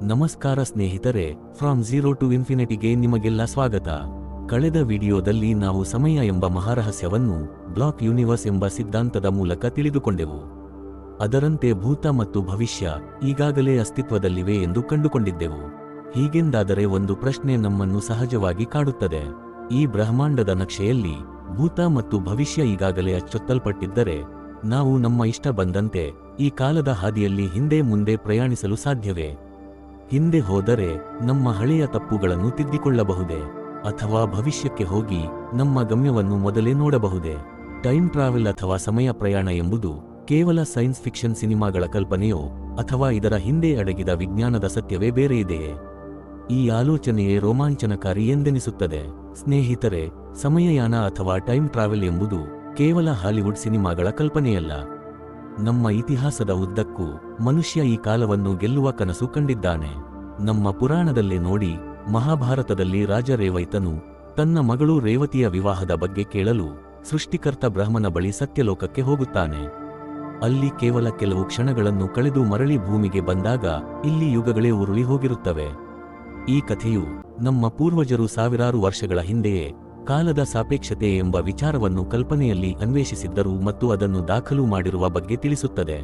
ನಮಸ್ಕಾರ ಸ್ನೇಹಿತರೆ, from zero to ಇನ್ಫಿನಿಟಿಗೆ ನಿಮಗೆಲ್ಲ ಸ್ವಾಗತ. ಕಳೆದ ವಿಡಿಯೋದಲ್ಲಿ ನಾವು ಸಮಯ ಎಂಬ ಮಹಾರಹಸ್ಯವನ್ನು ಬ್ಲಾಕ್ ಯೂನಿವರ್ಸ್ ಎಂಬ ಸಿದ್ಧಾಂತದ ಮೂಲಕ ತಿಳಿದುಕೊಂಡೆವು. ಅದರಂತೆ ಭೂತ ಮತ್ತು ಭವಿಷ್ಯ ಈಗಾಗಲೇ ಅಸ್ತಿತ್ವದಲ್ಲಿವೆ ಎಂದು ಕಂಡುಕೊಂಡಿದ್ದೆವು. ಹೀಗೆಂದಾದರೆ ಒಂದು ಪ್ರಶ್ನೆ ನಮ್ಮನ್ನು ಸಹಜವಾಗಿ ಕಾಡುತ್ತದೆ. ಈ ಬ್ರಹ್ಮಾಂಡದ ನಕ್ಷೆಯಲ್ಲಿ ಭೂತ ಮತ್ತು ಭವಿಷ್ಯ ಈಗಾಗಲೇ ಅಚ್ಚೊತ್ತಲ್ಪಟ್ಟಿದ್ದರೆ ನಾವು ನಮ್ಮ ಇಷ್ಟ ಬಂದಂತೆ ಈ ಕಾಲದ ಹಾದಿಯಲ್ಲಿ ಹಿಂದೆ ಮುಂದೆ ಪ್ರಯಾಣಿಸಲು ಸಾಧ್ಯವೇ? ಹಿಂದೆ ಹೋದರೆ ನಮ್ಮ ಹಳೆಯ ತಪ್ಪುಗಳನ್ನು ತಿದ್ದಿಕೊಳ್ಳಬಹುದೇ? ಅಥವಾ ಭವಿಷ್ಯಕ್ಕೆ ಹೋಗಿ ನಮ್ಮ ಗಮ್ಯವನ್ನು ಮೊದಲೇ ನೋಡಬಹುದೇ? ಟೈಮ್ ಟ್ರಾವೆಲ್ ಅಥವಾ ಸಮಯ ಪ್ರಯಾಣ ಎಂಬುದು ಕೇವಲ ಸೈನ್ಸ್ ಫಿಕ್ಷನ್ ಸಿನಿಮಾಗಳ ಕಲ್ಪನೆಯೋ ಅಥವಾ ಇದರ ಹಿಂದೆ ಅಡಗಿದ ವಿಜ್ಞಾನದ ಸತ್ಯವೇ ಬೇರೆ ಇದೆಯೇ? ಈ ಆಲೋಚನೆಯೇ ರೋಮಾಂಚನಕಾರಿ ಎಂದೆನಿಸುತ್ತದೆ. ಸ್ನೇಹಿತರೆ, ಸಮಯಯಾನ ಅಥವಾ ಟೈಮ್ ಟ್ರಾವೆಲ್ ಎಂಬುದು ಕೇವಲ ಹಾಲಿವುಡ್ ಸಿನಿಮಾಗಳ ಕಲ್ಪನೆಯಲ್ಲ. ನಮ್ಮ ಇತಿಹಾಸದ ಉದ್ದಕ್ಕೂ ಮನುಷ್ಯ ಈ ಕಾಲವನ್ನು ಗೆಲ್ಲುವ ಕನಸು ಕಂಡಿದ್ದಾನೆ. ನಮ್ಮ ಪುರಾಣದಲ್ಲೇ ನೋಡಿ, ಮಹಾಭಾರತದಲ್ಲಿ ರಾಜ ರೇವೈತನು ತನ್ನ ಮಗಳು ರೇವತಿಯ ವಿವಾಹದ ಬಗ್ಗೆ ಕೇಳಲು ಸೃಷ್ಟಿಕರ್ತ ಬ್ರಹ್ಮನ ಬಳಿ ಸತ್ಯಲೋಕಕ್ಕೆ ಹೋಗುತ್ತಾನೆ. ಅಲ್ಲಿ ಕೇವಲ ಕೆಲವು ಕ್ಷಣಗಳನ್ನು ಕಳೆದು ಮರಳಿ ಭೂಮಿಗೆ ಬಂದಾಗ ಇಲ್ಲಿ ಯುಗಗಳೇ ಉರುಳಿ ಹೋಗಿರುತ್ತವೆ. ಈ ಕಥೆಯು ನಮ್ಮ ಪೂರ್ವಜರು ಸಾವಿರಾರು ವರ್ಷಗಳ ಹಿಂದೆಯೇ ಕಾಲದ ಸಾಪೇಕ್ಷತೆ ಎಂಬ ವಿಚಾರವನ್ನು ಕಲ್ಪನೆಯಲ್ಲಿ ಅನ್ವೇಷಿಸಿದ್ದರು ಮತ್ತು ಅದನ್ನು ದಾಖಲು ಮಾಡಿರುವ ಬಗ್ಗೆ ತಿಳಿಸುತ್ತದೆ.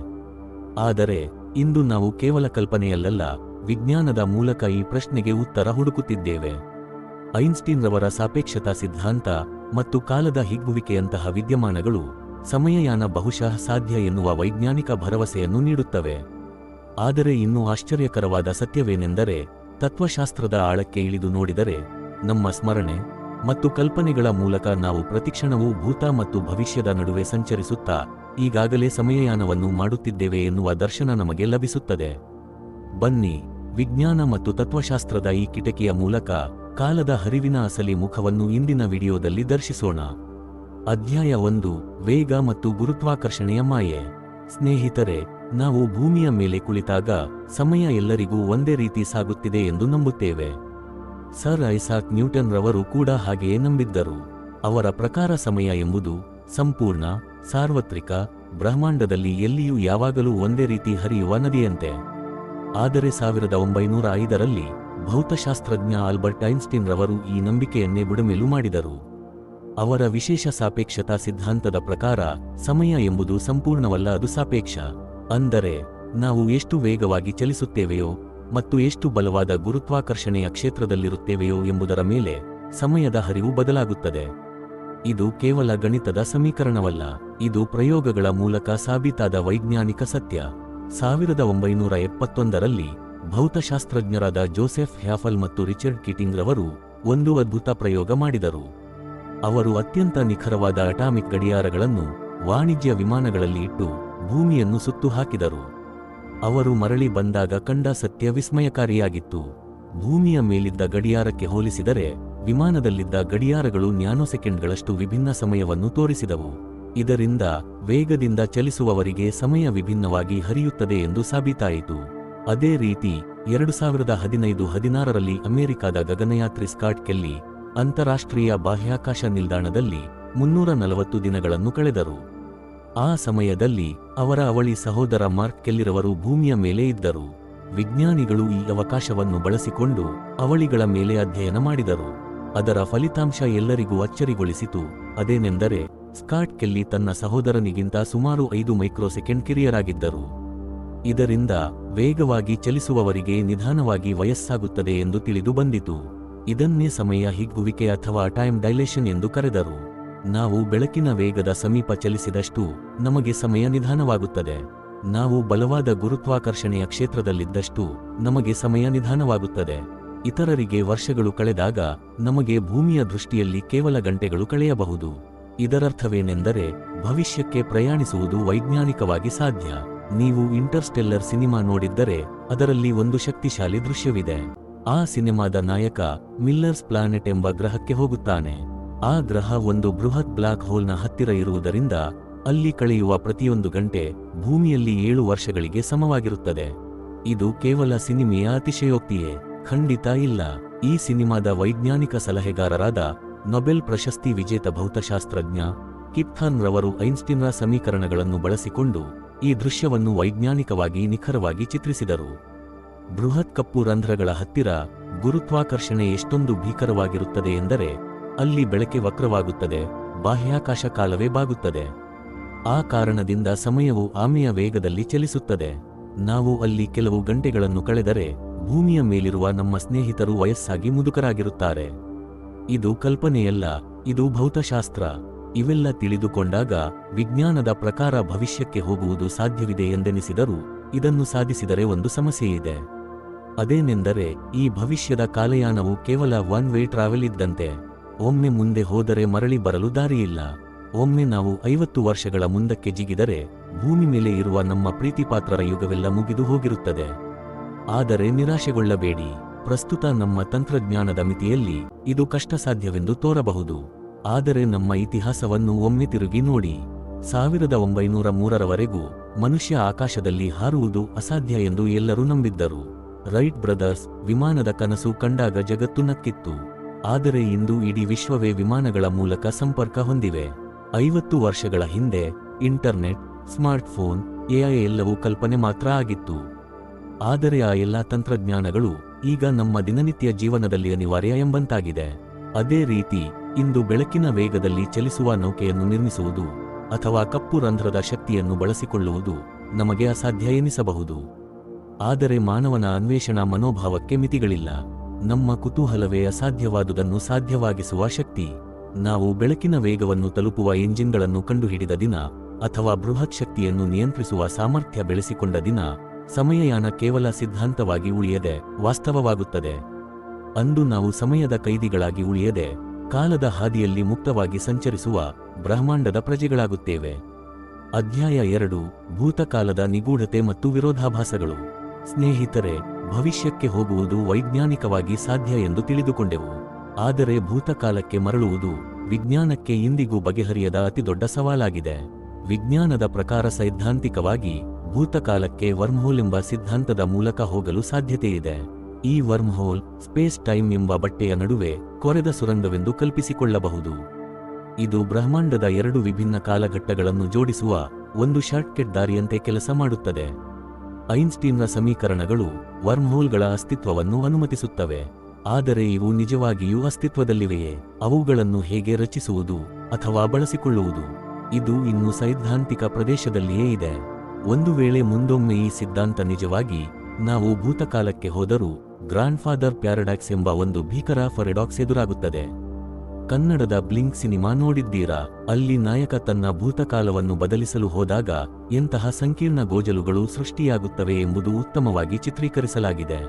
ಆದರೆ ಇಂದು ನಾವು ಕೇವಲ ಕಲ್ಪನೆಯಲ್ಲ, ವಿಜ್ಞಾನದ ಮೂಲಕ ಈ ಪ್ರಶ್ನೆಗೆ ಉತ್ತರ ಹುಡುಕುತ್ತಿದ್ದೇವೆ. ಐನ್ಸ್ಟೀನ್ ರವರ ಸಾಪೇಕ್ಷತಾ ಸಿದ್ಧಾಂತ ಮತ್ತು ಕಾಲದ ಹಿಗ್ಗುವಿಕೆಯಂತಹ ವಿದ್ಯಮಾನಗಳು ಸಮಯಯಾನ ಬಹುಶಃ ಸಾಧ್ಯ ಎನ್ನುವ ವೈಜ್ಞಾನಿಕ ಭರವಸೆಯನ್ನು ನೀಡುತ್ತವೆ. ಆದರೆ ಇನ್ನೂ ಆಶ್ಚರ್ಯಕರವಾದ ಸತ್ಯವೇನೆಂದರೆ, ತತ್ವಶಾಸ್ತ್ರದ ಆಳಕ್ಕೆ ಇಳಿದು ನೋಡಿದರೆ ನಮ್ಮ ಸ್ಮರಣೆ ಮತ್ತು ಕಲ್ಪನೆಗಳ ಮೂಲಕ ನಾವು ಪ್ರತಿಕ್ಷಣವೂ ಭೂತ ಮತ್ತು ಭವಿಷ್ಯದ ನಡುವೆ ಸಂಚರಿಸುತ್ತಾ ಈಗಾಗಲೇ ಸಮಯಯಾನವನ್ನು ಮಾಡುತ್ತಿದ್ದೇವೆ ಎನ್ನುವ ದರ್ಶನ ನಮಗೆ ಲಭಿಸುತ್ತದೆ. ಬನ್ನಿ, ವಿಜ್ಞಾನ ಮತ್ತು ತತ್ವಶಾಸ್ತ್ರದ ಈ ಕಿಟಕಿಯ ಮೂಲಕ ಕಾಲದ ಹರಿವಿನ ಅಸಲಿ ಮುಖವನ್ನು ಇಂದಿನ ವಿಡಿಯೋದಲ್ಲಿ ದರ್ಶಿಸೋಣ. ಅಧ್ಯಾಯ 1: ವೇಗ ಮತ್ತು ಗುರುತ್ವಾಕರ್ಷಣೆಯ ಮಾಯೆ. ಸ್ನೇಹಿತರೆ, ನಾವು ಭೂಮಿಯ ಮೇಲೆ ಕುಳಿತಾಗ ಸಮಯ ಎಲ್ಲರಿಗೂ ಒಂದೇ ರೀತಿ ಸಾಗುತ್ತಿದೆ ಎಂದು ನಂಬುತ್ತೇವೆ. ಸರ್ ಐಸಾಕ್ ನ್ಯೂಟನ್ ರವರು ಕೂಡ ಹಾಗೆಯೇ ನಂಬಿದ್ದರು. ಅವರ ಪ್ರಕಾರ ಸಮಯ ಎಂಬುದು ಸಂಪೂರ್ಣ, ಸಾರ್ವತ್ರಿಕ, ಬ್ರಹ್ಮಾಂಡದಲ್ಲಿ ಎಲ್ಲಿಯೂ ಯಾವಾಗಲೂ ಒಂದೇ ರೀತಿ ಹರಿಯುವ ನದಿಯಂತೆ. ಆದರೆ 1905ರಲ್ಲಿ ಭೌತಶಾಸ್ತ್ರಜ್ಞ ಆಲ್ಬರ್ಟ್ ಐನ್ಸ್ಟೀನ್ ರವರು ಈ ನಂಬಿಕೆಯನ್ನೇ ಬುಡಮೇಲು ಮಾಡಿದರು. ಅವರ ವಿಶೇಷ ಸಾಪೇಕ್ಷತಾ ಸಿದ್ಧಾಂತದ ಪ್ರಕಾರ ಸಮಯ ಎಂಬುದು ಸಂಪೂರ್ಣವಲ್ಲ, ಅದು ಸಾಪೇಕ್ಷ. ಅಂದರೆ ನಾವು ಎಷ್ಟು ವೇಗವಾಗಿ ಚಲಿಸುತ್ತೇವೆಯೋ ಮತ್ತು ಎಷ್ಟು ಬಲವಾದ ಗುರುತ್ವಾಕರ್ಷಣೆಯ ಕ್ಷೇತ್ರದಲ್ಲಿರುತ್ತೇವೆಯೋ ಎಂಬುದರ ಮೇಲೆ ಸಮಯದ ಹರಿವು ಬದಲಾಗುತ್ತದೆ. ಇದು ಕೇವಲ ಗಣಿತದ ಸಮೀಕರಣವಲ್ಲ, ಇದು ಪ್ರಯೋಗಗಳ ಮೂಲಕ ಸಾಬೀತಾದ ವೈಜ್ಞಾನಿಕ ಸತ್ಯ. 1971ರಲ್ಲಿ ಭೌತಶಾಸ್ತ್ರಜ್ಞರಾದ ಜೋಸೆಫ್ ಹ್ಯಾಫಲ್ ಮತ್ತು ರಿಚರ್ಡ್ ಕೀಟಿಂಗ್ ರವರು ಒಂದು ಅದ್ಭುತ ಪ್ರಯೋಗ ಮಾಡಿದರು. ಅವರು ಅತ್ಯಂತ ನಿಖರವಾದ ಅಟಾಮಿಕ್ ಗಡಿಯಾರಗಳನ್ನು ವಾಣಿಜ್ಯ ವಿಮಾನಗಳಲ್ಲಿ ಇಟ್ಟು ಭೂಮಿಯನ್ನು ಸುತ್ತು ಹಾಕಿದರು. ಅವರು ಮರಳಿ ಬಂದಾಗ ಕಂಡ ಸತ್ಯ ವಿಸ್ಮಯಕಾರಿಯಾಗಿತ್ತು. ಭೂಮಿಯ ಮೇಲಿದ್ದ ಗಡಿಯಾರಕ್ಕೆ ಹೋಲಿಸಿದರೆ ವಿಮಾನದಲ್ಲಿದ್ದ ಗಡಿಯಾರಗಳು ನ್ಯಾನೋಸೆಕೆಂಡ್ಗಳಷ್ಟು ವಿಭಿನ್ನ ಸಮಯವನ್ನು ತೋರಿಸಿದವು. ಇದರಿಂದ ವೇಗದಿಂದ ಚಲಿಸುವವರಿಗೆ ಸಮಯ ವಿಭಿನ್ನವಾಗಿ ಹರಿಯುತ್ತದೆ ಎಂದು ಸಾಬೀತಾಯಿತು. ಅದೇ ರೀತಿ 2015-16ರಲ್ಲಿ ಅಮೆರಿಕಾದ ಗಗನಯಾತ್ರಿ ಸ್ಕಾಟ್ ಕೆಲ್ಲಿ ಅಂತಾರಾಷ್ಟ್ರೀಯ ಬಾಹ್ಯಾಕಾಶ ನಿಲ್ದಾಣದಲ್ಲಿ 340 ದಿನಗಳನ್ನು ಕಳೆದರು. ಆ ಸಮಯದಲ್ಲಿ ಅವರ ಅವಳಿ ಸಹೋದರ ಮಾರ್ಕ್ ಕೆಲ್ಲಿರವರು ಭೂಮಿಯ ಮೇಲೆ ಇದ್ದರು. ವಿಜ್ಞಾನಿಗಳು ಈ ಅವಕಾಶವನ್ನು ಬಳಸಿಕೊಂಡು ಅವಳಿಗಳ ಮೇಲೆ ಅಧ್ಯಯನ ಮಾಡಿದರು. ಅದರ ಫಲಿತಾಂಶ ಎಲ್ಲರಿಗೂ ಅಚ್ಚರಿಗೊಳಿಸಿತು. ಅದೇನೆಂದರೆ, ಸ್ಕಾಟ್ ಕೆಲ್ಲಿ ತನ್ನ ಸಹೋದರನಿಗಿಂತ ಸುಮಾರು 5 ಮೈಕ್ರೋಸೆಕೆಂಡ್ ಕಿರಿಯರಾಗಿದ್ದರು. ಇದರಿಂದ ವೇಗವಾಗಿ ಚಲಿಸುವವರಿಗೆ ನಿಧಾನವಾಗಿ ವಯಸ್ಸಾಗುತ್ತದೆ ಎಂದು ತಿಳಿದು ಬಂದಿತು. ಇದನ್ನೇ ಸಮಯ ಹಿಗ್ಗುವಿಕೆ ಅಥವಾ ಟೈಮ್ ಡೈಲೇಷನ್ ಎಂದು ಕರೆದರು. ನಾವು ಬೆಳಕಿನ ವೇಗದ ಸಮೀಪ ಚಲಿಸಿದಷ್ಟು ನಮಗೆ ಸಮಯ ನಿಧಾನವಾಗುತ್ತದೆ. ನಾವು ಬಲವಾದ ಗುರುತ್ವಾಕರ್ಷಣೆಯ ಕ್ಷೇತ್ರದಲ್ಲಿದ್ದಷ್ಟು ನಮಗೆ ಸಮಯ ನಿಧಾನವಾಗುತ್ತದೆ. ಇತರರಿಗೆ ವರ್ಷಗಳು ಕಳೆದಾಗ ನಮಗೆ ಭೂಮಿಯ ದೃಷ್ಟಿಯಲ್ಲಿ ಕೇವಲ ಗಂಟೆಗಳು ಕಳೆಯಬಹುದು. ಇದರರ್ಥವೇನೆಂದರೆ, ಭವಿಷ್ಯಕ್ಕೆ ಪ್ರಯಾಣಿಸುವುದು ವೈಜ್ಞಾನಿಕವಾಗಿ ಸಾಧ್ಯ. ನೀವು ಇಂಟರ್ಸ್ಟೆಲ್ಲರ್ ಸಿನಿಮಾ ನೋಡಿದ್ದರೆ ಅದರಲ್ಲಿ ಒಂದು ಶಕ್ತಿಶಾಲಿ ದೃಶ್ಯವಿದೆ. ಆ ಸಿನಿಮಾದ ನಾಯಕ ಮಿಲ್ಲರ್ಸ್ ಪ್ಲಾನೆಟ್ ಎಂಬ ಗ್ರಹಕ್ಕೆ ಹೋಗುತ್ತಾನೆ. ಆ ಗ್ರಹ ಒಂದು ಬೃಹತ್ ಬ್ಲಾಕ್ ಹೋಲ್ನ ಹತ್ತಿರ ಇರುವುದರಿಂದ ಅಲ್ಲಿ ಕಳೆಯುವ ಪ್ರತಿಯೊಂದು ಗಂಟೆ ಭೂಮಿಯಲ್ಲಿ 7 ವರ್ಷಗಳಿಗೆ ಸಮವಾಗಿರುತ್ತದೆ. ಇದು ಕೇವಲ ಸಿನಿಮೆಯ ಅತಿಶಯೋಕ್ತಿಯೇ? ಖಂಡಿತ ಇಲ್ಲ. ಈ ಸಿನಿಮಾದ ವೈಜ್ಞಾನಿಕ ಸಲಹೆಗಾರರಾದ ನೊಬೆಲ್ ಪ್ರಶಸ್ತಿ ವಿಜೇತ ಭೌತಶಾಸ್ತ್ರಜ್ಞ ಕಿಪ್ ಥಾರ್ನ್ ರವರು ಐನ್ಸ್ಟೀನ್ರ ಸಮೀಕರಣಗಳನ್ನು ಬಳಸಿಕೊಂಡು ಈ ದೃಶ್ಯವನ್ನು ವೈಜ್ಞಾನಿಕವಾಗಿ ನಿಖರವಾಗಿ ಚಿತ್ರಿಸಿದರು. ಬೃಹತ್ ಕಪ್ಪು ರಂಧ್ರಗಳ ಹತ್ತಿರ ಗುರುತ್ವಾಕರ್ಷಣೆ ಎಷ್ಟೊಂದು ಭೀಕರವಾಗಿರುತ್ತದೆ ಎಂದರೆ ಅಲ್ಲಿ ಬೆಳಕೆ ವಕ್ರವಾಗುತ್ತದೆ, ಬಾಹ್ಯಾಕಾಶ ಕಾಲವೇ ಬಾಗುತ್ತದೆ. ಆ ಕಾರಣದಿಂದ ಸಮಯವು ಆಮೆಯ ವೇಗದಲ್ಲಿ ಚಲಿಸುತ್ತದೆ. ನಾವು ಅಲ್ಲಿ ಕೆಲವು ಗಂಟೆಗಳನ್ನು ಕಳೆದರೆ ಭೂಮಿಯ ಮೇಲಿರುವ ನಮ್ಮ ಸ್ನೇಹಿತರು ವಯಸ್ಸಾಗಿ ಮುದುಕರಾಗಿರುತ್ತಾರೆ. ಇದು ಕಲ್ಪನೆಯಲ್ಲ, ಇದು ಭೌತಶಾಸ್ತ್ರ. ಇವೆಲ್ಲ ತಿಳಿದುಕೊಂಡಾಗ ವಿಜ್ಞಾನದ ಪ್ರಕಾರ ಭವಿಷ್ಯಕ್ಕೆ ಹೋಗುವುದು ಸಾಧ್ಯವಿದೆ ಎಂದೆನಿಸಿದರೂ ಇದನ್ನು ಸಾಧಿಸಿದರೆ ಒಂದು ಸಮಸ್ಯೆಯಿದೆ. ಅದೇನೆಂದರೆ ಈ ಭವಿಷ್ಯದ ಕಾಲಯಾನವು ಕೇವಲ ಒನ್ ವೇ ಟ್ರಾವೆಲ್ ಇದ್ದಂತೆ. ಒಮ್ಮೆ ಮುಂದೆ ಹೋದರೆ ಮರಳಿ ಬರಲು ದಾರಿಯಿಲ್ಲ. ಒಮ್ಮೆ ನಾವು 50 ವರ್ಷಗಳ ಮುಂದಕ್ಕೆ ಜಿಗಿದರೆ ಭೂಮಿ ಮೇಲೆ ಇರುವ ನಮ್ಮ ಪ್ರೀತಿಪಾತ್ರರ ಯುಗವೆಲ್ಲ ಮುಗಿದು ಹೋಗಿರುತ್ತದೆ. ಆದರೆ ನಿರಾಶೆಗೊಳ್ಳಬೇಡಿ. ಪ್ರಸ್ತುತ ನಮ್ಮ ತಂತ್ರಜ್ಞಾನದ ಮಿತಿಯಲ್ಲಿ ಇದು ಕಷ್ಟಸಾಧ್ಯವೆಂದು ತೋರಬಹುದು. ಆದರೆ ನಮ್ಮ ಇತಿಹಾಸವನ್ನು ಒಮ್ಮೆ ತಿರುಗಿ ನೋಡಿ. 1903ರವರೆಗೂ ಮನುಷ್ಯ ಆಕಾಶದಲ್ಲಿ ಹಾರುವುದು ಅಸಾಧ್ಯ ಎಂದು ಎಲ್ಲರೂ ನಂಬಿದ್ದರು. ರೈಟ್ ಬ್ರದರ್ಸ್ ವಿಮಾನದ ಕನಸು ಕಂಡಾಗ ಜಗತ್ತು ನಕ್ಕಿತ್ತು. ಆದರೆ ಇಂದು ಇಡೀ ವಿಶ್ವವೇ ವಿಮಾನಗಳ ಮೂಲಕ ಸಂಪರ್ಕ ಹೊಂದಿವೆ. 50 ವರ್ಷಗಳ ಹಿಂದೆ ಇಂಟರ್ನೆಟ್, ಸ್ಮಾರ್ಟ್ಫೋನ್, ಎಐ ಎಲ್ಲವೂ ಕಲ್ಪನೆ ಮಾತ್ರ ಆಗಿತ್ತು. ಆದರೆ ಆ ಎಲ್ಲ ತಂತ್ರಜ್ಞಾನಗಳು ಈಗ ನಮ್ಮ ದಿನನಿತ್ಯ ಜೀವನದಲ್ಲಿ ಅನಿವಾರ್ಯ ಎಂಬಂತಾಗಿದೆ. ಅದೇ ರೀತಿ ಇಂದು ಬೆಳಕಿನ ವೇಗದಲ್ಲಿ ಚಲಿಸುವ ನೌಕೆಯನ್ನು ನಿರ್ಮಿಸುವುದು ಅಥವಾ ಕಪ್ಪು ರಂಧ್ರದ ಶಕ್ತಿಯನ್ನು ಬಳಸಿಕೊಳ್ಳುವುದು ನಮಗೆ ಅಸಾಧ್ಯ ಎನಿಸಬಹುದು. ಆದರೆ ಮಾನವನ ಅನ್ವೇಷಣಾ ಮನೋಭಾವಕ್ಕೆ ಮಿತಿಗಳಿಲ್ಲ. ನಮ್ಮ ಕುತೂಹಲವೇ ಅಸಾಧ್ಯವಾದುದನ್ನು ಸಾಧ್ಯವಾಗಿಸುವ ಶಕ್ತಿ. ನಾವು ಬೆಳಕಿನ ವೇಗವನ್ನು ತಲುಪುವ ಎಂಜಿನ್ಗಳನ್ನು ಕಂಡುಹಿಡಿದ ದಿನ ಅಥವಾ ಬೃಹತ್ ಶಕ್ತಿಯನ್ನು ನಿಯಂತ್ರಿಸುವ ಸಾಮರ್ಥ್ಯ ಬೆಳೆಸಿಕೊಂಡ ದಿನ ಸಮಯಯಾನ ಕೇವಲ ಸಿದ್ಧಾಂತವಾಗಿ ಉಳಿಯದೆ ವಾಸ್ತವವಾಗುತ್ತದೆ. ಅಂದು ನಾವು ಸಮಯದ ಕೈದಿಗಳಾಗಿ ಉಳಿಯದೆ ಕಾಲದ ಹಾದಿಯಲ್ಲಿ ಮುಕ್ತವಾಗಿ ಸಂಚರಿಸುವ ಬ್ರಹ್ಮಾಂಡದ ಪ್ರಜೆಗಳಾಗುತ್ತೇವೆ. ಅಧ್ಯಾಯ 2 ಭೂತಕಾಲದ ನಿಗೂಢತೆ ಮತ್ತು ವಿರೋಧಾಭಾಸಗಳು. ಸ್ನೇಹಿತರೆ, ಭವಿಷ್ಯಕ್ಕೆ ಹೋಗುವುದು ವೈಜ್ಞಾನಿಕವಾಗಿ ಸಾಧ್ಯ ಎಂದು ತಿಳಿದುಕೊಂಡೆವು. ಆದರೆ ಭೂತಕಾಲಕ್ಕೆ ಮರಳುವುದು ವಿಜ್ಞಾನಕ್ಕೆ ಇಂದಿಗೂ ಬಗೆಹರಿಯದ ಅತಿದೊಡ್ಡ ಸವಾಲಾಗಿದೆ. ವಿಜ್ಞಾನದ ಪ್ರಕಾರ ಸೈದ್ಧಾಂತಿಕವಾಗಿ ಭೂತಕಾಲಕ್ಕೆ ವರ್ಮ್ಹೋಲ್ ಎಂಬ ಸಿದ್ಧಾಂತದ ಮೂಲಕ ಹೋಗಲು ಸಾಧ್ಯತೆಯಿದೆ. ಈ ವರ್ಮ್ಹೋಲ್ ಸ್ಪೇಸ್ ಟೈಮ್ ಎಂಬ ಬಟ್ಟೆಯ ನಡುವೆ ಕೊರೆದ ಸುರಂಗವೆಂದು ಕಲ್ಪಿಸಿಕೊಳ್ಳಬಹುದು. ಇದು ಬ್ರಹ್ಮಾಂಡದ 2 ವಿಭಿನ್ನ ಕಾಲಘಟ್ಟಗಳನ್ನು ಜೋಡಿಸುವ ಒಂದು ಶಾರ್ಟ್ಕಟ್ ದಾರಿಯಂತೆ ಕೆಲಸ ಮಾಡುತ್ತದೆ. ಐನ್ಸ್ಟೀನ್ನ ಸಮೀಕರಣಗಳು ವರ್ಮ್ಹೋಲ್ಗಳ ಅಸ್ತಿತ್ವವನ್ನು ಅನುಮತಿಸುತ್ತವೆ. ಆದರೆ ಇವು ನಿಜವಾಗಿಯೂ ಅಸ್ತಿತ್ವದಲ್ಲಿವೆಯೇ? ಅವುಗಳನ್ನು ಹೇಗೆ ರಚಿಸುವುದು ಅಥವಾ ಬಳಸಿಕೊಳ್ಳುವುದು? ಇದು ಇನ್ನೂ ಸೈದ್ಧಾಂತಿಕ ಪ್ರದೇಶದಲ್ಲಿಯೇ ಇದೆ. ಒಂದು ವೇಳೆ ಮುಂದೊಮ್ಮೆ ಈ ಸಿದ್ಧಾಂತ ನಿಜವಾಗಿ ನಾವು ಭೂತಕಾಲಕ್ಕೆ ಹೋದರೂ ಗ್ರಾಂಡ್ ಫಾದರ್ ಪ್ಯಾರಡಾಕ್ಸ್ ಎಂಬ ಒಂದು ಭೀಕರ ಫೆರಡಾಕ್ಸ್ ಎದುರಾಗುತ್ತದೆ. ಕನ್ನಡದ ಬ್ಲಿಂಕ್ ಸಿನಿಮಾ ನೋಡಿದ್ದೀರಾ? ಅಲ್ಲಿ ನಾಯಕ ತನ್ನ ಭೂತಕಾಲವನ್ನು ಬದಲಿಸಲು ಹೋದಾಗ ಎಂತಹ ಸಂಕೀರ್ಣ ಗೋಜಲುಗಳು ಸೃಷ್ಟಿಯಾಗುತ್ತವೆ ಎಂಬುದು ಉತ್ತಮವಾಗಿ ಚಿತ್ರೀಕರಿಸಲಾಗಿದೆ.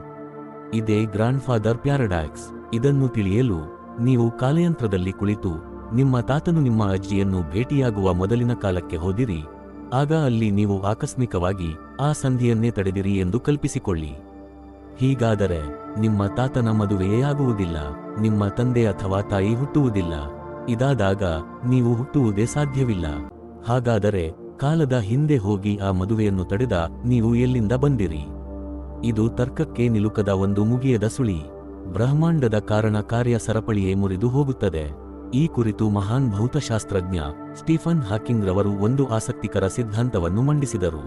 ಇದೇ ಗ್ರಾಂಡ್ ಫಾದರ್ ಪ್ಯಾರಡಾಕ್ಸ್. ಇದನ್ನು ತಿಳಿಯಲು ನೀವು ಕಾಲಯಂತ್ರದಲ್ಲಿ ಕುಳಿತು ನಿಮ್ಮ ತಾತನು ನಿಮ್ಮ ಅಜ್ಜಿಯನ್ನು ಭೇಟಿಯಾಗುವ ಮೊದಲಿನ ಕಾಲಕ್ಕೆ ಹೋದಿರಿ. ಆಗ ಅಲ್ಲಿ ನೀವು ಆಕಸ್ಮಿಕವಾಗಿ ಆ ಸಂಧಿಯನ್ನೇ ತಡೆದಿರಿ ಎಂದು ಕಲ್ಪಿಸಿಕೊಳ್ಳಿ. ಹೀಗಾದರೆ ನಿಮ್ಮ ತಾತನ ಮದುವೆಯೇ ಆಗುವುದಿಲ್ಲ, ನಿಮ್ಮ ತಂದೆ ಅಥವಾ ತಾಯಿ ಹುಟ್ಟುವುದಿಲ್ಲ. ಇದಾದಾಗ ನೀವು ಹುಟ್ಟುವುದೇ ಸಾಧ್ಯವಿಲ್ಲ. ಹಾಗಾದರೆ ಕಾಲದ ಹಿಂದೆ ಹೋಗಿ ಆ ಮದುವೆಯನ್ನು ತಡೆದ ನೀವು ಎಲ್ಲಿಂದ ಬಂದಿರಿ? ಇದು ತರ್ಕಕ್ಕೆ ನಿಲುಕದ ಒಂದು ಮುಗಿಯದ ಸುಳಿ. ಬ್ರಹ್ಮಾಂಡದ ಕಾರಣ ಕಾರ್ಯ ಸರಪಳಿಯೇ ಮುರಿದು ಹೋಗುತ್ತದೆ. ಈ ಕುರಿತು ಮಹಾನ್ ಭೌತಶಾಸ್ತ್ರಜ್ಞ ಸ್ಟೀಫನ್ ಹಾಕಿಂಗ್ ರವರು ಒಂದು ಆಸಕ್ತಿಕರ ಸಿದ್ಧಾಂತವನ್ನು ಮಂಡಿಸಿದರು.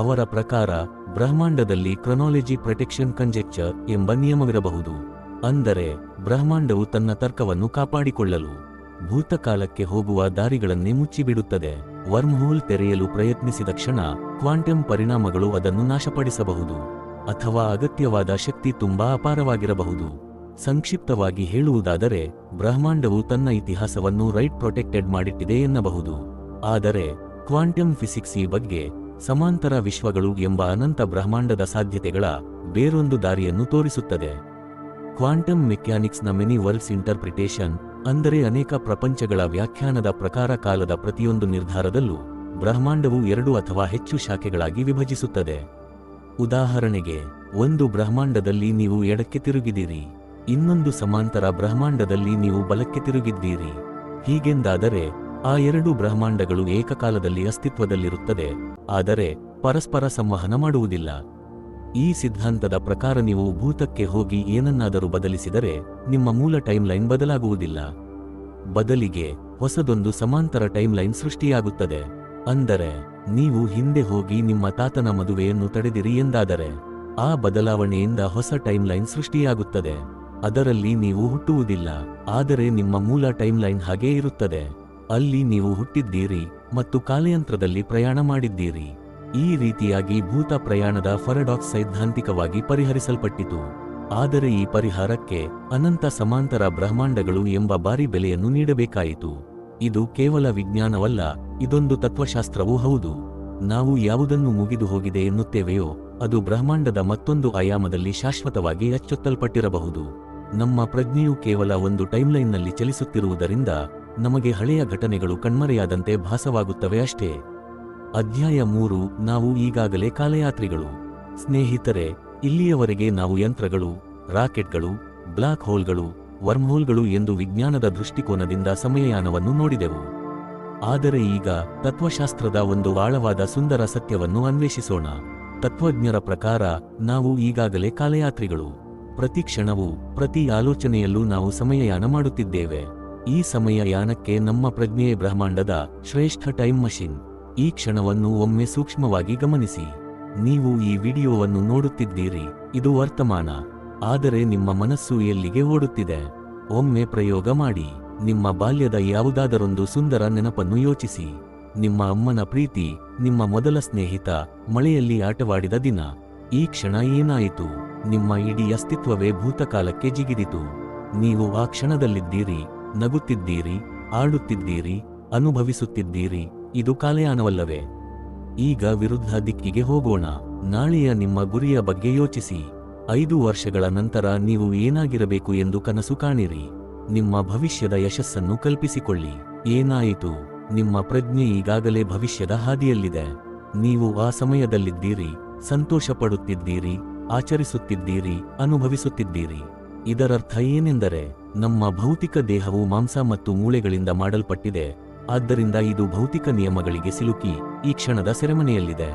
ಅವರ ಪ್ರಕಾರ ಬ್ರಹ್ಮಾಂಡದಲ್ಲಿ ಕ್ರೊನಾಲಜಿ ಪ್ರೊಟೆಕ್ಷನ್ ಕಂಜೆಕ್ಚರ್ ಎಂಬ ನಿಯಮವಿರಬಹುದು. ಅಂದರೆ ಬ್ರಹ್ಮಾಂಡವು ತನ್ನ ತರ್ಕವನ್ನು ಕಾಪಾಡಿಕೊಳ್ಳಲು ಭೂತಕಾಲಕ್ಕೆ ಹೋಗುವ ದಾರಿಗಳನ್ನೇ ಮುಚ್ಚಿಬಿಡುತ್ತದೆ. ವರ್ಮ್ಹೋಲ್ ತೆರೆಯಲು ಪ್ರಯತ್ನಿಸಿದ ಕ್ಷಣ ಕ್ವಾಂಟಮ್ ಪರಿಣಾಮಗಳು ಅದನ್ನು ನಾಶಪಡಿಸಬಹುದು. ಅಥವಾ ಅಗತ್ಯವಾದ ಶಕ್ತಿ ತುಂಬಾ ಅಪಾರವಾಗಿರಬಹುದು. ಸಂಕ್ಷಿಪ್ತವಾಗಿ ಹೇಳುವುದಾದರೆ ಬ್ರಹ್ಮಾಂಡವು ತನ್ನ ಇತಿಹಾಸವನ್ನು ರೈಟ್ ಪ್ರೊಟೆಕ್ಟೆಡ್ ಮಾಡಿಟ್ಟಿದೆ ಎನ್ನಬಹುದು. ಆದರೆ ಕ್ವಾಂಟಮ್ ಫಿಸಿಕ್ಸ್ ಈ ಬಗ್ಗೆ ಸಮಾಂತರ ವಿಶ್ವಗಳು ಎಂಬ ಅನಂತ ಬ್ರಹ್ಮಾಂಡದ ಸಾಧ್ಯತೆಗಳ ಬೇರೊಂದು ದಾರಿಯನ್ನು ತೋರಿಸುತ್ತದೆ. ಕ್ವಾಂಟಮ್ ಮೆಕ್ಯಾನಿಕ್ಸ್ನ ಮೆನಿ ವರ್ಲ್ಡ್ಸ್ ಇಂಟರ್ಪ್ರಿಟೇಷನ್, ಅಂದರೆ ಅನೇಕ ಪ್ರಪಂಚಗಳ ವ್ಯಾಖ್ಯಾನದ ಪ್ರಕಾರ ಕಾಲದ ಪ್ರತಿಯೊಂದು ನಿರ್ಧಾರದಲ್ಲೂ ಬ್ರಹ್ಮಾಂಡವು 2 ಅಥವಾ ಹೆಚ್ಚು ಶಾಖೆಗಳಾಗಿ ವಿಭಜಿಸುತ್ತದೆ. ಉದಾಹರಣೆಗೆ, ಒಂದು ಬ್ರಹ್ಮಾಂಡದಲ್ಲಿ ನೀವು ಎಡಕ್ಕೆ ತಿರುಗಿದಿರಿ, ಇನ್ನೊಂದು ಸಮಾಂತರ ಬ್ರಹ್ಮಾಂಡದಲ್ಲಿ ನೀವು ಬಲಕ್ಕೆ ತಿರುಗಿದ್ದೀರಿ. ಹೀಗೆಂದಾದರೆ ಆ 2 ಬ್ರಹ್ಮಾಂಡಗಳು ಏಕಕಾಲದಲ್ಲಿ ಅಸ್ತಿತ್ವದಲ್ಲಿರುತ್ತದೆ, ಆದರೆ ಪರಸ್ಪರ ಸಂವಹನ ಮಾಡುವುದಿಲ್ಲ. ಈ ಸಿದ್ಧಾಂತದ ಪ್ರಕಾರ ನೀವು ಭೂತಕ್ಕೆ ಹೋಗಿ ಏನನ್ನಾದರೂ ಬದಲಿಸಿದರೆ ನಿಮ್ಮ ಮೂಲ ಟೈಮ್ಲೈನ್ ಬದಲಾಗುವುದಿಲ್ಲ. ಬದಲಿಗೆ ಹೊಸದೊಂದು ಸಮಾಂತರ ಟೈಮ್ಲೈನ್ ಸೃಷ್ಟಿಯಾಗುತ್ತದೆ. ಅಂದರೆ ನೀವು ಹಿಂದೆ ಹೋಗಿ ನಿಮ್ಮ ತಾತನ ಮದುವೆಯನ್ನು ತಡೆದಿರಿ ಎಂದಾದರೆ ಆ ಬದಲಾವಣೆಯಿಂದ ಹೊಸ ಟೈಮ್ಲೈನ್ ಸೃಷ್ಟಿಯಾಗುತ್ತದೆ. ಅದರಲ್ಲಿ ನೀವು ಹುಟ್ಟುವುದಿಲ್ಲ, ಆದರೆ ನಿಮ್ಮ ಮೂಲ ಟೈಮ್ಲೈನ್ ಹಾಗೇ ಇರುತ್ತದೆ. ಅಲ್ಲಿ ನೀವು ಹುಟ್ಟಿದ್ದೀರಿ ಮತ್ತು ಕಾಲಯಂತ್ರದಲ್ಲಿ ಪ್ರಯಾಣ ಮಾಡಿದ್ದೀರಿ. ಈ ರೀತಿಯಾಗಿ ಭೂತ ಪ್ರಯಾಣದ ಫರಡಾಕ್ಸ್ ಸೈದ್ಧಾಂತಿಕವಾಗಿ ಪರಿಹರಿಸಲ್ಪಟ್ಟಿತು. ಆದರೆ ಈ ಪರಿಹಾರಕ್ಕೆ ಅನಂತ ಸಮಾಂತರ ಬ್ರಹ್ಮಾಂಡಗಳು ಎಂಬ ಭಾರಿ ಬೆಲೆಯನ್ನು ನೀಡಬೇಕಾಯಿತು. ಇದು ಕೇವಲ ವಿಜ್ಞಾನವಲ್ಲ, ಇದೊಂದು ತತ್ವಶಾಸ್ತ್ರವೂ ಹೌದು. ನಾವು ಯಾವುದನ್ನು ಮುಗಿದು ಹೋಗಿದೆ ಎನ್ನುತ್ತೇವೆಯೋ ಅದು ಬ್ರಹ್ಮಾಂಡದ ಮತ್ತೊಂದು ಆಯಾಮದಲ್ಲಿ ಶಾಶ್ವತವಾಗಿ ಅಚ್ಚೊತ್ತಲ್ಪಟ್ಟಿರಬಹುದು. ನಮ್ಮ ಪ್ರಜ್ಞೆಯು ಕೇವಲ ಒಂದು ಟೈಮ್ಲೈನ್ನಲ್ಲಿ ಚಲಿಸುತ್ತಿರುವುದರಿಂದ ನಮಗೆ ಹಳೆಯ ಘಟನೆಗಳು ಕಣ್ಮರೆಯಾದಂತೆ ಭಾಸವಾಗುತ್ತವೆ ಅಷ್ಟೇ. ಅಧ್ಯಾಯ 3. ನಾವು ಈಗಾಗಲೇ ಕಾಲಯಾತ್ರಿಗಳು. ಸ್ನೇಹಿತರೆ, ಇಲ್ಲಿಯವರೆಗೆ ನಾವು ಯಂತ್ರಗಳು, ರಾಕೆಟ್ಗಳು, ಬ್ಲಾಕ್ ಹೋಲ್ಗಳು, ವರ್ಮ್ಹೋಲ್ಗಳು ಎಂದು ವಿಜ್ಞಾನದ ದೃಷ್ಟಿಕೋನದಿಂದ ಸಮಯಯಾನವನ್ನು ನೋಡಿದೆವು. ಆದರೆ ಈಗ ತತ್ವಶಾಸ್ತ್ರದ ಒಂದು ಆಳವಾದ ಸುಂದರ ಸತ್ಯವನ್ನು ಅನ್ವೇಷಿಸೋಣ. ತತ್ವಜ್ಞರ ಪ್ರಕಾರ ನಾವು ಈಗಾಗಲೇ ಕಾಲಯಾತ್ರಿಗಳು. ಪ್ರತಿ ಕ್ಷಣವೂ, ಪ್ರತಿ ಆಲೋಚನೆಯಲ್ಲೂ ನಾವು ಸಮಯಯಾನ ಮಾಡುತ್ತಿದ್ದೇವೆ. ಈ ಸಮಯಯಾನಕ್ಕೆ ನಮ್ಮ ಪ್ರಜ್ಞೆಯೇ ಬ್ರಹ್ಮಾಂಡದ ಶ್ರೇಷ್ಠ ಟೈಮ್ ಮಷಿನ್. ಈ ಕ್ಷಣವನ್ನು ಒಮ್ಮೆ ಸೂಕ್ಷ್ಮವಾಗಿ ಗಮನಿಸಿ. ನೀವು ಈ ವಿಡಿಯೋವನ್ನು ನೋಡುತ್ತಿದ್ದೀರಿ, ಇದು ವರ್ತಮಾನ. ಆದರೆ ನಿಮ್ಮ ಮನಸ್ಸು ಎಲ್ಲಿಗೆ ಓಡುತ್ತಿದೆ? ಒಮ್ಮೆ ಪ್ರಯೋಗ ಮಾಡಿ. ನಿಮ್ಮ ಬಾಲ್ಯದ ಯಾವುದಾದರೊಂದು ಸುಂದರ ನೆನಪನ್ನು ಯೋಚಿಸಿ. ನಿಮ್ಮ ಅಮ್ಮನ ಪ್ರೀತಿ, ನಿಮ್ಮ ಮೊದಲ ಸ್ನೇಹಿತ, ಮಳೆಯಲ್ಲಿ ಆಟವಾಡಿದ ದಿನ. ಈ ಕ್ಷಣ ಏನಾಯಿತು? ನಿಮ್ಮ ಇಡೀ ಅಸ್ತಿತ್ವವೇ ಭೂತಕಾಲಕ್ಕೆ ಜಿಗಿದಿತು. ನೀವು ಆ ಕ್ಷಣದಲ್ಲಿದ್ದೀರಿ, ನಗುತ್ತಿದ್ದೀರಿ, ಆಡುತ್ತಿದ್ದೀರಿ, ಅನುಭವಿಸುತ್ತಿದ್ದೀರಿ. ಇದು ಕಾಲಯಾನವಲ್ಲವೇ? ಈಗ ವಿರುದ್ಧ ದಿಕ್ಕಿಗೆ ಹೋಗೋಣ. ನಾಳೆಯ ನಿಮ್ಮ ಗುರಿಯ ಬಗ್ಗೆ ಯೋಚಿಸಿ. 5 ವರ್ಷಗಳ ನಂತರ ನೀವು ಏನಾಗಿರಬೇಕು ಎಂದು ಕನಸು ಕಾಣಿರಿ. ನಿಮ್ಮ ಭವಿಷ್ಯದ ಯಶಸ್ಸನ್ನು ಕಲ್ಪಿಸಿಕೊಳ್ಳಿ. ಏನಾಯಿತು? ನಿಮ್ಮ ಪ್ರಜ್ಞೆ ಈಗಾಗಲೇ ಭವಿಷ್ಯದ ಹಾದಿಯಲ್ಲಿದೆ. ನೀವು ಆ ಸಮಯದಲ್ಲಿದ್ದೀರಿ, ಸಂತೋಷಪಡುತ್ತಿದ್ದೀರಿ, ಆಚರಿಸುತ್ತಿದ್ದೀರಿ, ಅನುಭವಿಸುತ್ತಿದ್ದೀರಿ. ಇದರರ್ಥ ಏನೆಂದರೆ, ನಮ್ಮ ಭೌತಿಕ ದೇಹವು ಮಾಂಸ ಮತ್ತು ಮೂಳೆಗಳಿಂದ ಮಾಡಲ್ಪಟ್ಟಿದೆ. ಆದ್ದರಿಂದ ಇದು ಭೌತಿಕ ನಿಯಮಗಳಿಗೆ ಸಿಲುಕಿ ಈ ಕ್ಷಣದ ಸೆರೆಮನೆಯಲ್ಲಿದೆ.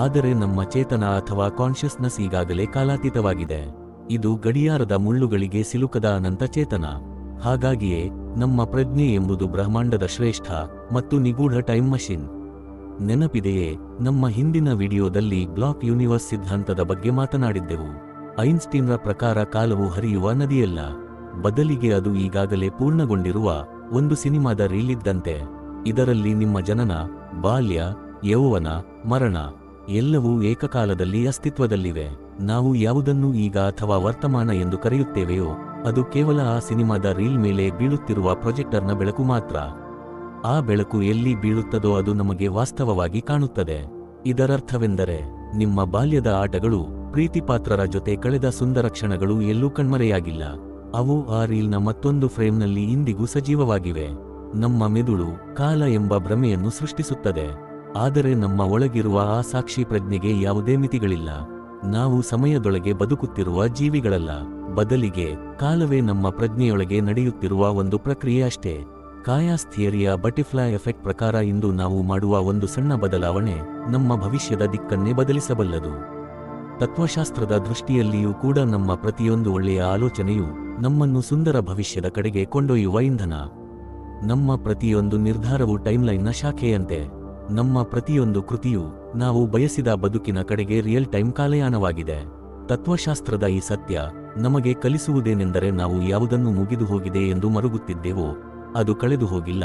ಆದರೆ ನಮ್ಮ ಚೇತನ ಅಥವಾ ಕಾನ್ಷಿಯಸ್ನೆಸ್ ಈಗಾಗಲೇ ಕಾಲಾತೀತವಾಗಿದೆ. ಇದು ಗಡಿಯಾರದ ಮುಳ್ಳುಗಳಿಗೆ ಸಿಲುಕದ ಅನಂತ ಚೇತನ. ಹಾಗಾಗಿಯೇ ನಮ್ಮ ಪ್ರಜ್ಞೆ ಎಂಬುದು ಬ್ರಹ್ಮಾಂಡದ ಶ್ರೇಷ್ಠ ಮತ್ತು ನಿಗೂಢ ಟೈಮ್ ಮಷಿನ್. ನೆನಪಿದೆಯೇ, ನಮ್ಮ ಹಿಂದಿನ ವಿಡಿಯೋದಲ್ಲಿ ಬ್ಲಾಕ್ ಯೂನಿವರ್ಸ್ ಸಿದ್ಧಾಂತದ ಬಗ್ಗೆ ಮಾತನಾಡಿದ್ದೆವು. ಐನ್ಸ್ಟೀನ್ರ ಪ್ರಕಾರ ಕಾಲವು ಹರಿಯುವ ನದಿಯಲ್ಲ, ಬದಲಿಗೆ ಅದು ಈಗಾಗಲೇ ಪೂರ್ಣಗೊಂಡಿರುವ ಒಂದು ಸಿನಿಮಾದ ರೀಲ್ ಇದ್ದಂತೆ. ಇದರಲ್ಲಿ ನಿಮ್ಮ ಜನನ, ಬಾಲ್ಯ, ಯೌವನ, ಮರಣ ಎಲ್ಲವೂ ಏಕಕಾಲದಲ್ಲಿ ಅಸ್ತಿತ್ವದಲ್ಲಿವೆ. ನಾವು ಯಾವುದನ್ನು ಈಗ ಅಥವಾ ವರ್ತಮಾನ ಎಂದು ಕರೆಯುತ್ತೇವೆಯೋ ಅದು ಕೇವಲ ಆ ಸಿನಿಮಾದ ರೀಲ್ ಮೇಲೆ ಬೀಳುತ್ತಿರುವ ಪ್ರೊಜೆಕ್ಟರ್ನ ಬೆಳಕು ಮಾತ್ರ. ಆ ಬೆಳಕು ಎಲ್ಲಿ ಬೀಳುತ್ತದೋ ಅದು ನಮಗೆ ವಾಸ್ತವವಾಗಿ ಕಾಣುತ್ತದೆ. ಇದರರ್ಥವೆಂದರೆ, ನಿಮ್ಮ ಬಾಲ್ಯದ ಆಟಗಳು, ಪ್ರೀತಿಪಾತ್ರರ ಜೊತೆ ಕಳೆದ ಸುಂದರ ಕ್ಷಣಗಳು ಎಲ್ಲೂ ಕಣ್ಮರೆಯಾಗಿಲ್ಲ. ಅವು ಆ ರೀಲ್ನ ಮತ್ತೊಂದು ಫ್ರೇಮ್ನಲ್ಲಿ ಇಂದಿಗೂ ಸಜೀವವಾಗಿವೆ. ನಮ್ಮ ಮೆದುಳು ಕಾಲ ಎಂಬ ಭ್ರಮೆಯನ್ನು ಸೃಷ್ಟಿಸುತ್ತದೆ, ಆದರೆ ನಮ್ಮ ಒಳಗಿರುವ ಆ ಸಾಕ್ಷಿ ಪ್ರಜ್ಞೆಗೆ ಯಾವುದೇ ಮಿತಿಗಳಿಲ್ಲ. ನಾವು ಸಮಯದೊಳಗೆ ಬದುಕುತ್ತಿರುವ ಜೀವಿಗಳಲ್ಲ, ಬದಲಿಗೆ ಕಾಲವೇ ನಮ್ಮ ಪ್ರಜ್ಞೆಯೊಳಗೆ ನಡೆಯುತ್ತಿರುವ ಒಂದು ಪ್ರಕ್ರಿಯೆ ಅಷ್ಟೇ. ಕಾಯಾಸ್ ಥಿಯರಿಯ ಬಟರ್ಫ್ಲೈ ಎಫೆಕ್ಟ್ ಪ್ರಕಾರ ಇಂದು ನಾವು ಮಾಡುವ ಒಂದು ಸಣ್ಣ ಬದಲಾವಣೆ ನಮ್ಮ ಭವಿಷ್ಯದ ದಿಕ್ಕನ್ನೇ ಬದಲಿಸಬಲ್ಲದು. ತತ್ವಶಾಸ್ತ್ರದ ದೃಷ್ಟಿಯಲ್ಲಿಯೂ ಕೂಡ ನಮ್ಮ ಪ್ರತಿಯೊಂದು ಒಳ್ಳೆಯ ಆಲೋಚನೆಯು ನಮ್ಮನ್ನು ಸುಂದರ ಭವಿಷ್ಯದ ಕಡೆಗೆ ಕೊಂಡೊಯ್ಯುವ ಇಂಧನ. ನಮ್ಮ ಪ್ರತಿಯೊಂದು ನಿರ್ಧಾರವು ಟೈಮ್ಲೈನ್ನ ಶಾಖೆಯಂತೆ. ನಮ್ಮ ಪ್ರತಿಯೊಂದು ಕೃತಿಯು ನಾವು ಬಯಸಿದ ಬದುಕಿನ ಕಡೆಗೆ ರಿಯಲ್ ಟೈಮ್ ಕಾಲಯಾನವಾಗಿದೆ. ತತ್ವಶಾಸ್ತ್ರದ ಈ ಸತ್ಯ ನಮಗೆ ಕಲಿಸುವುದೇನೆಂದರೆ, ನಾವು ಯಾವುದನ್ನು ಮುಗಿದು ಹೋಗಿದೆ ಎಂದು ಮರುಗುತ್ತಿದ್ದೇವೋ ಅದು ಕಳೆದು ಹೋಗಿಲ್ಲ.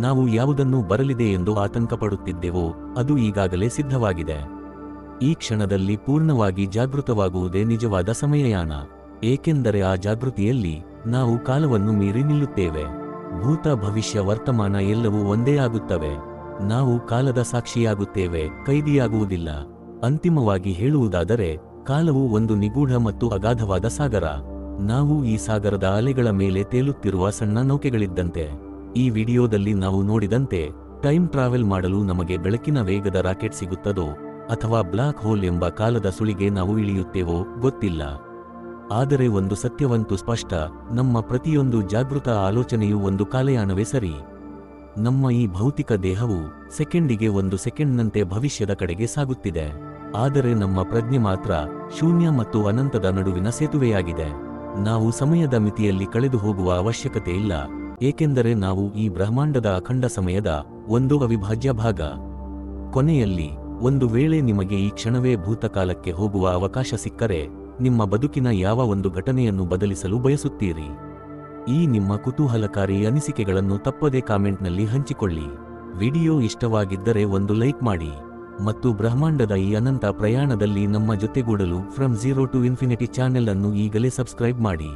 ನಾವು ಯಾವುದನ್ನು ಬರಲಿದೆ ಎಂದು ಆತಂಕಪಡುತ್ತಿದ್ದೇವೋ ಅದು ಈಗಾಗಲೇ ಸಿದ್ಧವಾಗಿದೆ. ಈ ಕ್ಷಣದಲ್ಲಿ ಪೂರ್ಣವಾಗಿ ಜಾಗೃತವಾಗುವುದೇ ನಿಜವಾದ ಸಮಯಯಾನ. ಏಕೆಂದರೆ ಆ ಜಾಗೃತಿಯಲ್ಲಿ ನಾವು ಕಾಲವನ್ನು ಮೀರಿ ನಿಲ್ಲುತ್ತೇವೆ. ಭೂತ, ಭವಿಷ್ಯ, ವರ್ತಮಾನ ಎಲ್ಲವೂ ಒಂದೇ ಆಗುತ್ತವೆ. ನಾವು ಕಾಲದ ಸಾಕ್ಷಿಯಾಗುತ್ತೇವೆ, ಕೈದಿಯಾಗುವುದಿಲ್ಲ. ಅಂತಿಮವಾಗಿ ಹೇಳುವುದಾದರೆ, ಕಾಲವು ಒಂದು ನಿಗೂಢ ಮತ್ತು ಅಗಾಧವಾದ ಸಾಗರ. ನಾವು ಈ ಸಾಗರದ ಅಲೆಗಳ ಮೇಲೆ ತೇಲುತ್ತಿರುವ ಸಣ್ಣ ನೌಕೆಗಳಿದ್ದಂತೆ. ಈ ವಿಡಿಯೋದಲ್ಲಿ ನಾವು ನೋಡಿದಂತೆ ಟೈಮ್ ಟ್ರಾವೆಲ್ ಮಾಡಲು ನಮಗೆ ಬೆಳಕಿನ ವೇಗದ ರಾಕೆಟ್ ಸಿಗುತ್ತದೋ ಅಥವಾ ಬ್ಲಾಕ್ ಹೋಲ್ ಎಂಬ ಕಾಲದ ಸುಳಿಗೆ ನಾವು ಇಳಿಯುತ್ತೇವೋ ಗೊತ್ತಿಲ್ಲ. ಆದರೆ ಒಂದು ಸತ್ಯವಂತೂ ಸ್ಪಷ್ಟ, ನಮ್ಮ ಪ್ರತಿಯೊಂದು ಜಾಗೃತ ಆಲೋಚನೆಯು ಒಂದು ಕಾಲಯಾನವೇ ಸರಿ. ನಮ್ಮ ಈ ಭೌತಿಕ ದೇಹವು ಸೆಕೆಂಡಿಗೆ 1 ಸೆಕೆಂಡ್ನಂತೆ ಭವಿಷ್ಯದ ಕಡೆಗೆ ಸಾಗುತ್ತಿದೆ. ಆದರೆ ನಮ್ಮ ಪ್ರಜ್ಞೆ ಮಾತ್ರ ಶೂನ್ಯ ಮತ್ತು ಅನಂತದ ನಡುವಿನ ಸೇತುವೆಯಾಗಿದೆ. ನಾವು ಸಮಯದ ಮಿತಿಯಲ್ಲಿ ಕಳೆದು ಹೋಗುವ ಅವಶ್ಯಕತೆ ಇಲ್ಲ, ಏಕೆಂದರೆ ನಾವು ಈ ಬ್ರಹ್ಮಾಂಡದ ಅಖಂಡ ಸಮಯದ ಒಂದು ಅವಿಭಾಜ್ಯ ಭಾಗ. ಕೊನೆಯಲ್ಲಿ ಒಂದು ವೇಳೆ ನಿಮಗೆ ಈ ಕ್ಷಣವೇ ಭೂತಕಾಲಕ್ಕೆ ಹೋಗುವ ಅವಕಾಶ ಸಿಕ್ಕರೆ ನಿಮ್ಮ ಬದುಕಿನ ಯಾವ ಒಂದು ಘಟನೆಯನ್ನು ಬದಲಿಸಲು ಬಯಸುತ್ತೀರಿ? ಈ ನಿಮ್ಮ ಕುತೂಹಲಕಾರಿ ಅನಿಸಿಕೆಗಳನ್ನು ತಪ್ಪದೇ ಕಾಮೆಂಟ್ನಲ್ಲಿ ಹಂಚಿಕೊಳ್ಳಿ. ವಿಡಿಯೋ ಇಷ್ಟವಾಗಿದ್ದರೆ ಒಂದು ಲೈಕ್ ಮಾಡಿ ಮತ್ತು ಬ್ರಹ್ಮಾಂಡದ ಈ ಅನಂತ ಪ್ರಯಾಣದಲ್ಲಿ ನಮ್ಮ ಜೊತೆಗೂಡಲು from zero to infinity channel ಅನ್ನು ಈಗಲೇ ಸಬ್ಸ್ಕ್ರೈಬ್ ಮಾಡಿ.